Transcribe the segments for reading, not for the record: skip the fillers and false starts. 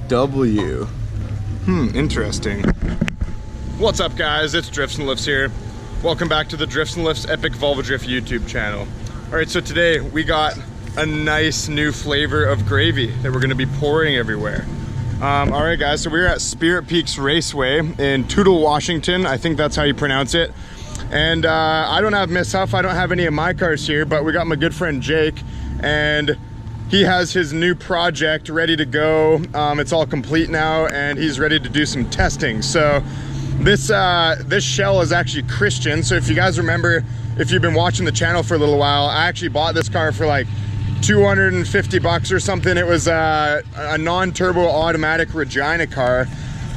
W. Interesting. What's up, guys? It's Drifts and Lifts here. Welcome back to the Drifts and Lifts Epic Volvo Drift YouTube channel. Alright, so today we got a nice new flavor of gravy that we're going to be pouring everywhere. Alright guys, so we're at Spirit Peaks Raceway in Toutle, Washington. I think that's how you pronounce it. And I don't have Miss Huff, I don't have any of my cars here, but we got my good friend Jake, and he has his new project ready to go. It's all complete now, and he's ready to do some testing. So this shell is actually Christian. So if you guys remember, if you've been watching the channel for a little while, I actually bought this car for like 250 bucks or something. It was a non-turbo automatic Regina car.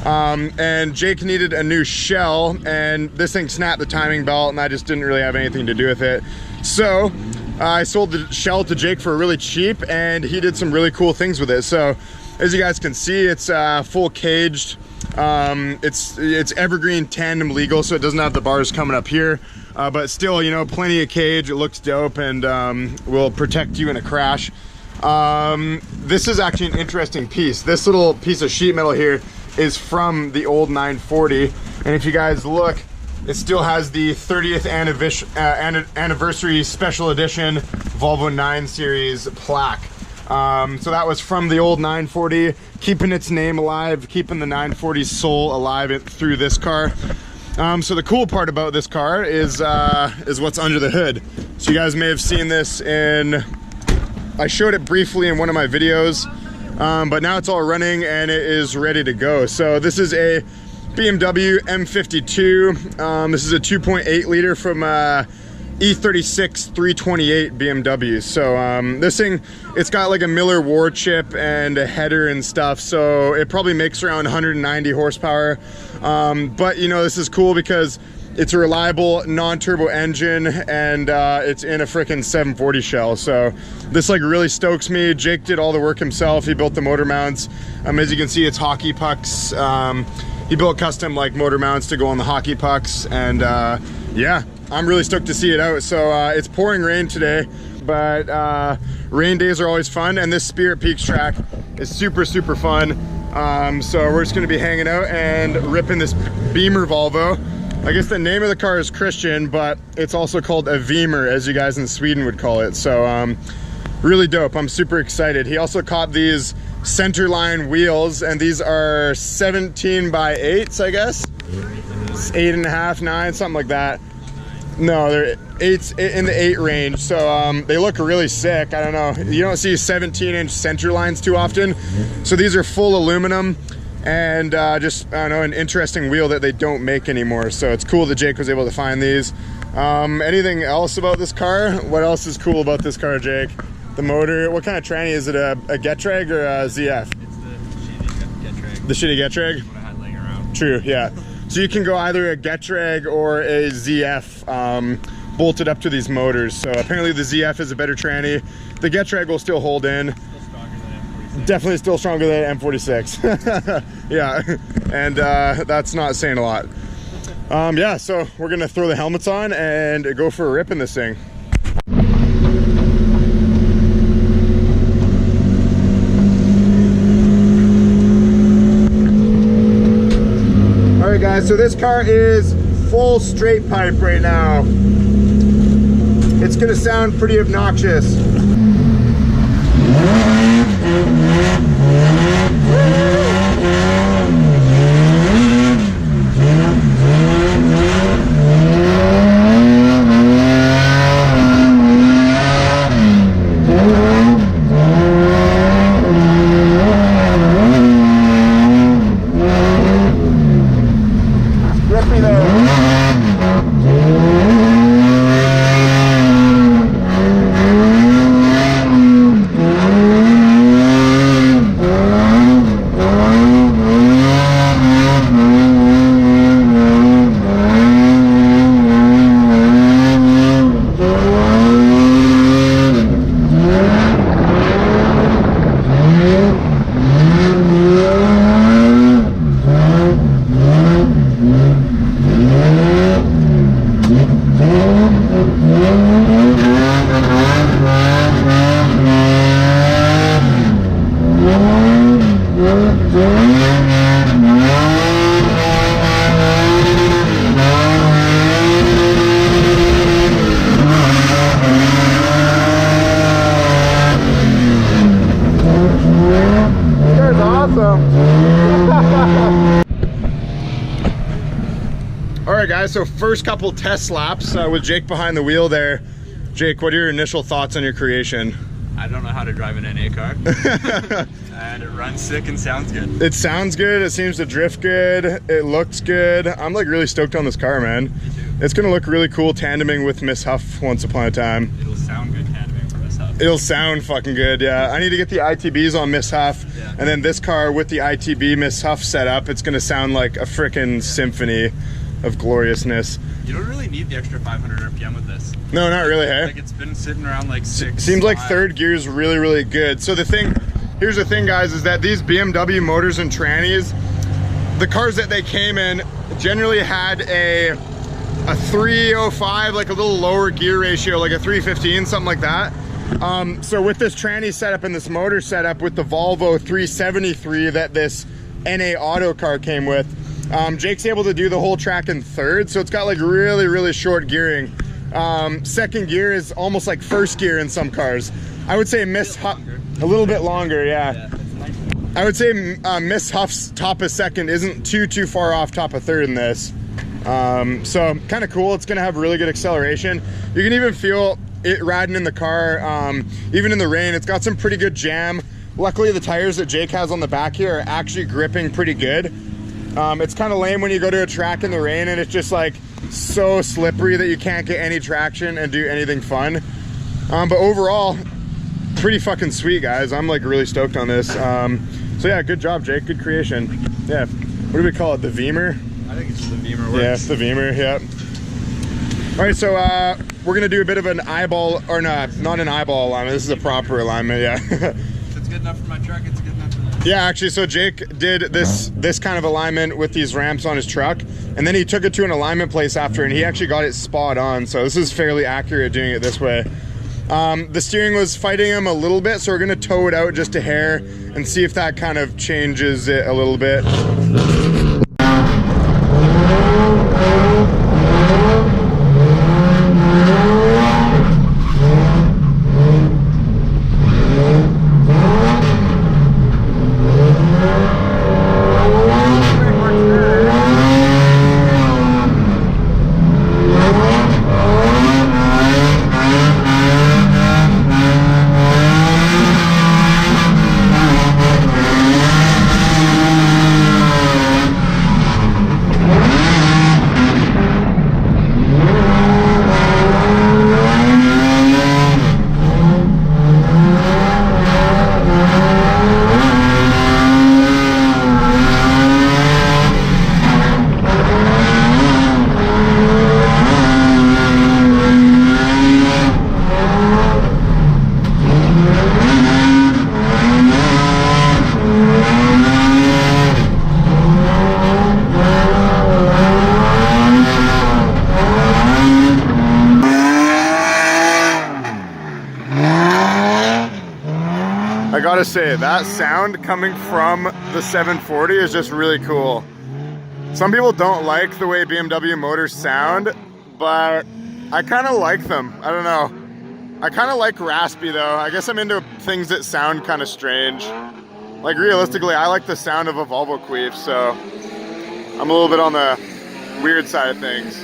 And Jake needed a new shell, and this thing snapped the timing belt, and I just didn't really have anything to do with it. So I sold the shell to Jake for really cheap, and he did some really cool things with it. So as you guys can see, it's full caged. It's evergreen tandem legal, so it doesn't have the bars coming up here, but still, you know, plenty of cage. It looks dope, and will protect you in a crash. This is actually an interesting piece. This little piece of sheet metal here is from the old 940, and if you guys look, it still has the 30th anniversary special edition Volvo 9 Series plaque. So that was from the old 940, keeping its name alive, keeping the 940's soul alive through this car. So the cool part about this car is what's under the hood. So you guys may have seen this I showed it briefly in one of my videos, but now it's all running and it is ready to go. So this is a BMW M52. This is a 2.8 liter from E36 328 BMW. So this thing, it's got like a Miller War chip and a header and stuff, so it probably makes around 190 horsepower. But you know, this is cool because it's a reliable non-turbo engine, and it's in a frickin' 740 shell. So this like really stokes me. Jake did all the work himself. He built the motor mounts. As you can see, it's hockey pucks. He built custom like motor mounts to go on the hockey pucks, and yeah, I'm really stoked to see it out. So it's pouring rain today, but rain days are always fun, and this Spirit Peaks track is super fun. So we're just gonna be hanging out and ripping this Beamer Volvo. I guess the name of the car is Christian, but it's also called a Beamer, as you guys in Sweden would call it. So really dope. I'm super excited. He also caught these centerline wheels, and these are 17 by 8s, I guess. It's 8.5, 9, something like that. No, they're 8s, in the 8 range. So they look really sick. I don't know, you don't see 17-inch center lines too often. So these are full aluminum, and just, I don't know, an interesting wheel that they don't make anymore. So it's cool that Jake was able to find these. Anything else about this car? What else is cool about this car, Jake? The motor, what kind of tranny is it? A Getrag or a ZF? It's the shitty Getrag. The shitty Getrag? What I had laying around. True, yeah. So you can go either a Getrag or a ZF bolted up to these motors. So apparently the ZF is a better tranny. The Getrag will still hold in. Still stronger than M46. Definitely still stronger than M46. Yeah, and that's not saying a lot. Yeah, so we're gonna throw the helmets on and go for a rip in this thing. Alright guys, so this car is full straight pipe right now. It's gonna sound pretty obnoxious. Alright guys, so first couple test laps with Jake behind the wheel there. Jake, what are your initial thoughts on your creation? I don't know how to drive an NA car. And it runs sick and sounds good. It sounds good, it seems to drift good, it looks good. I'm like really stoked on this car, man. Me too. It's gonna look really cool tandeming with Miss Huff once upon a time. It'll sound good tandeming for Miss Huff. It'll sound fucking good, yeah. I need to get the ITBs on Miss Huff, Yeah. and then this car with the ITB Miss Huff setup, it's gonna sound like a frickin' symphony of gloriousness. You don't really need the extra 500 RPM with this. No, not really, hey? Like it's been sitting around like 6. Seems like 5. third gear is really, really good. So here's the thing guys, is that these BMW motors and trannies, the cars that they came in generally had a 305, like a little lower gear ratio, like a 315, something like that. So with this tranny setup and this motor setup with the Volvo 373 that this NA auto car came with, Jake's able to do the whole track in third, so it's got like really, really short gearing. Second gear is almost like first gear in some cars. I would say Miss Huff, a little bit longer, yeah. I would say Miss Huff's top of second isn't too far off top of third in this. So kind of cool. It's gonna have really good acceleration. You can even feel it riding in the car, even in the rain. It's got some pretty good jam. Luckily the tires that Jake has on the back here are actually gripping pretty good. It's kind of lame when you go to a track in the rain and it's just like so slippery that you can't get any traction and do anything fun. But overall, pretty fucking sweet, guys. I'm like really stoked on this. So yeah, good job, Jake. Good creation. Yeah. What do we call it? The Veemer? I think it's just the Veemer works. Yeah, it's the Veemer, yeah. All right, so we're gonna do a bit of an eyeball, or not an eyeball alignment. This is a proper alignment, yeah. If it's good enough for my truck, it's good enough for this. Yeah, actually, so Jake did this kind of alignment with these ramps on his truck, and then he took it to an alignment place after, and he actually got it spot on. So this is fairly accurate doing it this way. The steering was fighting him a little bit, so we're gonna tow it out just a hair and see if that kind of changes it a little bit. I gotta say, that sound coming from the 740 is just really cool. Some people don't like the way BMW motors sound, but I kind of like them. I don't know. I kind of like raspy though. I guess I'm into things that sound kind of strange. Like realistically, I like the sound of a Volvo queef, so I'm a little bit on the weird side of things.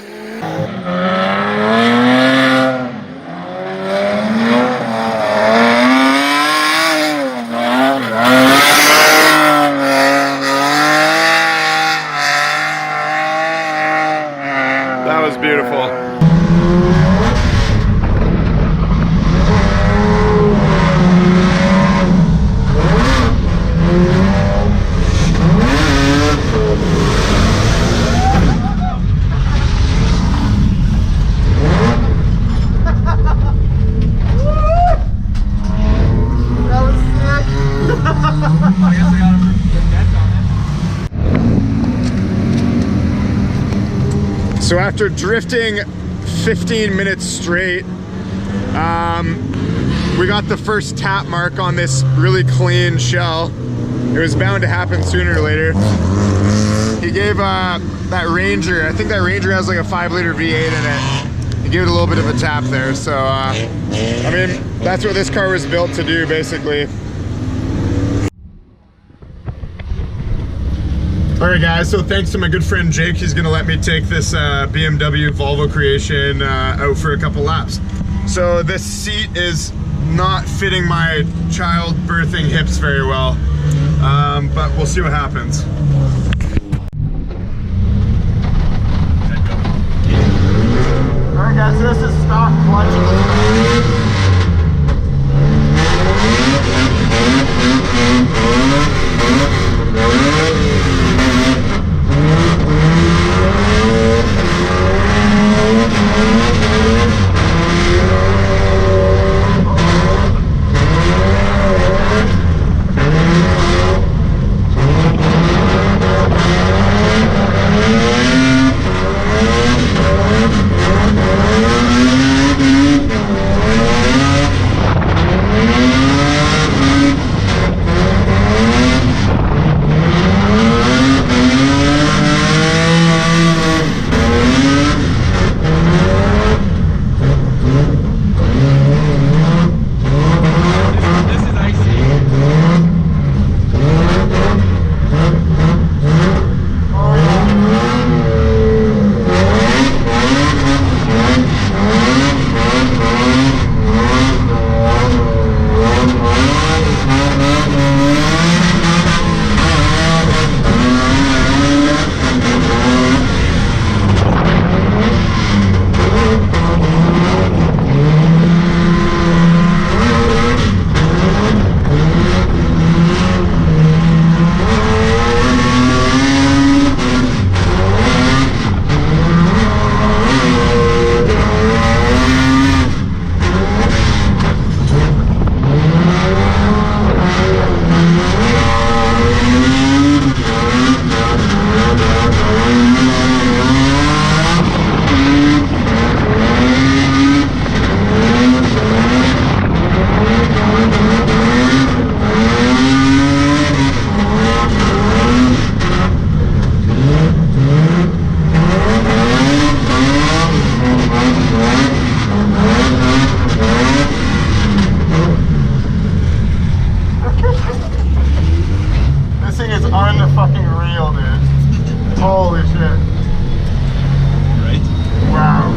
That was beautiful. So after drifting 15 minutes straight, we got the first tap mark on this really clean shell. It was bound to happen sooner or later. He gave that Ranger, I think that Ranger has like a 5-liter V8 in it. He gave it a little bit of a tap there. So, I mean, that's what this car was built to do, basically. All right, guys, so thanks to my good friend Jake, he's gonna let me take this BMW Volvo creation out for a couple laps. So this seat is not fitting my childbirthing hips very well, but we'll see what happens. All right, guys, so this is stock clutch. Holy shit. Right? Wow.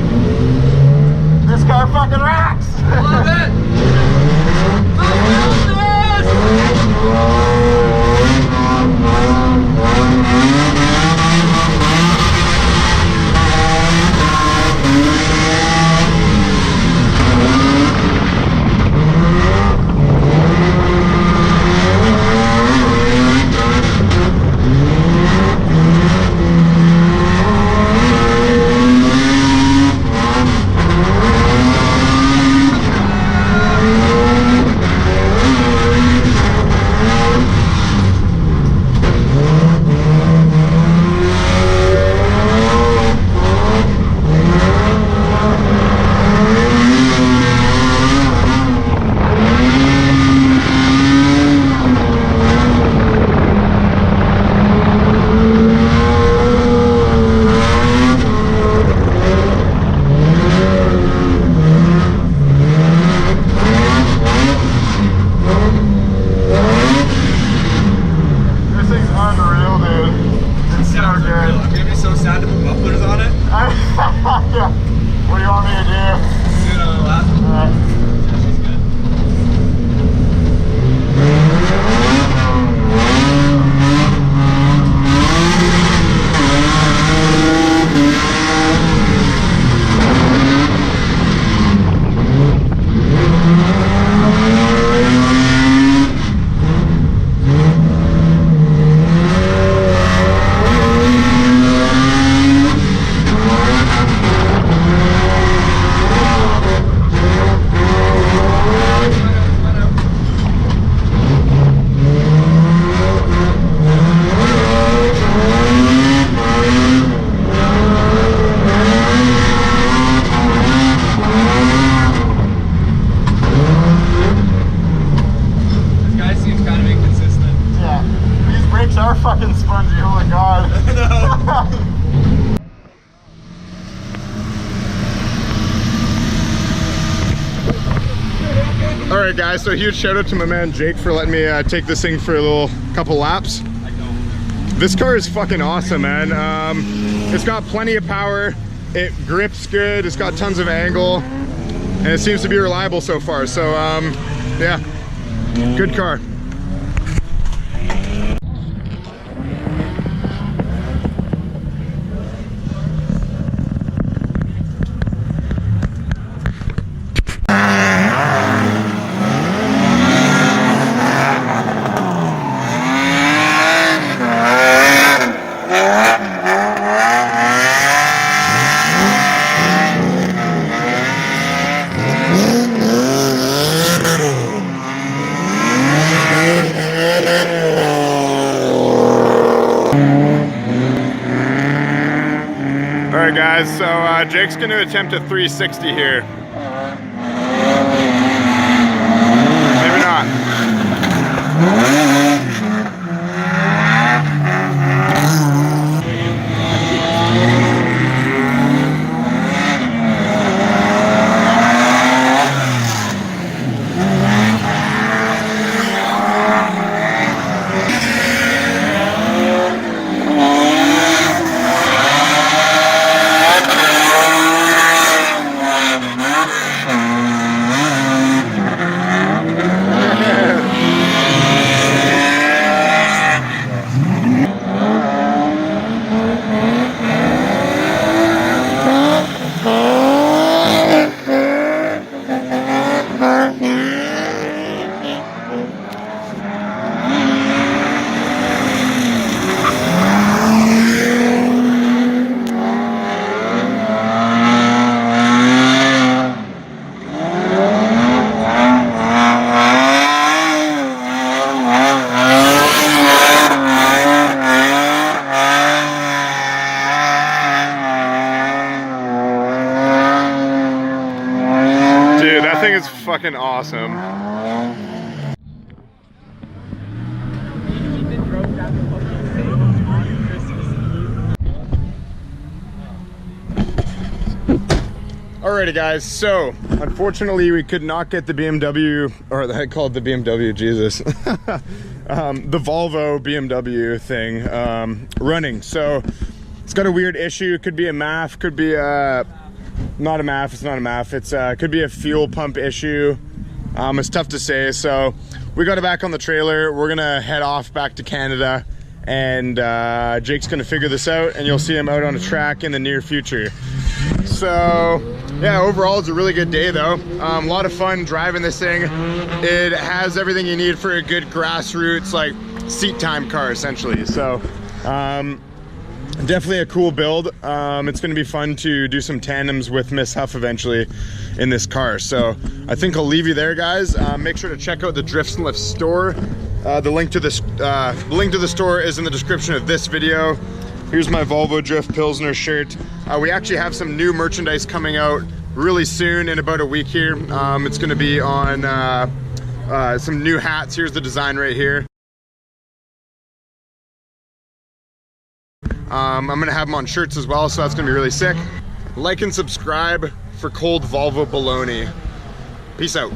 This car fucking rocks! Love it! spongy, oh my god. Alright guys, so huge shout out to my man Jake for letting me take this thing for a couple laps. This car is fucking awesome, man. It's got plenty of power, it grips good, it's got tons of angle, and it seems to be reliable so far. So yeah, good car. Alright guys, so Jake's going to attempt a 360 here. Maybe not. Dude, that thing is fucking awesome. Alrighty guys, so unfortunately we could not get the BMW, or I called the BMW, Jesus. The Volvo BMW thing running. So it's got a weird issue. It could be a MAF, could be a, not a MAF, it's not a MAF. It's could be a fuel pump issue. It's tough to say. So we got it back on the trailer. We're gonna head off back to Canada, and Jake's gonna figure this out, and you'll see him out on a track in the near future. So yeah, overall it's a really good day though. A lot of fun driving this thing. It has everything you need for a good grassroots, like seat time car essentially. So definitely a cool build. It's going to be fun to do some tandems with Miss Huff eventually in this car. So I think I'll leave you there, guys. Make sure to check out the Drifts and Lifts store. The link to the store is in the description of this video. Here's my Volvo Drift Pilsner shirt. We actually have some new merchandise coming out really soon, in about a week here. It's going to be on some new hats. Here's the design right here. I'm gonna have them on shirts as well, so that's gonna be really sick. Like and subscribe for cold Volvo baloney. Peace out.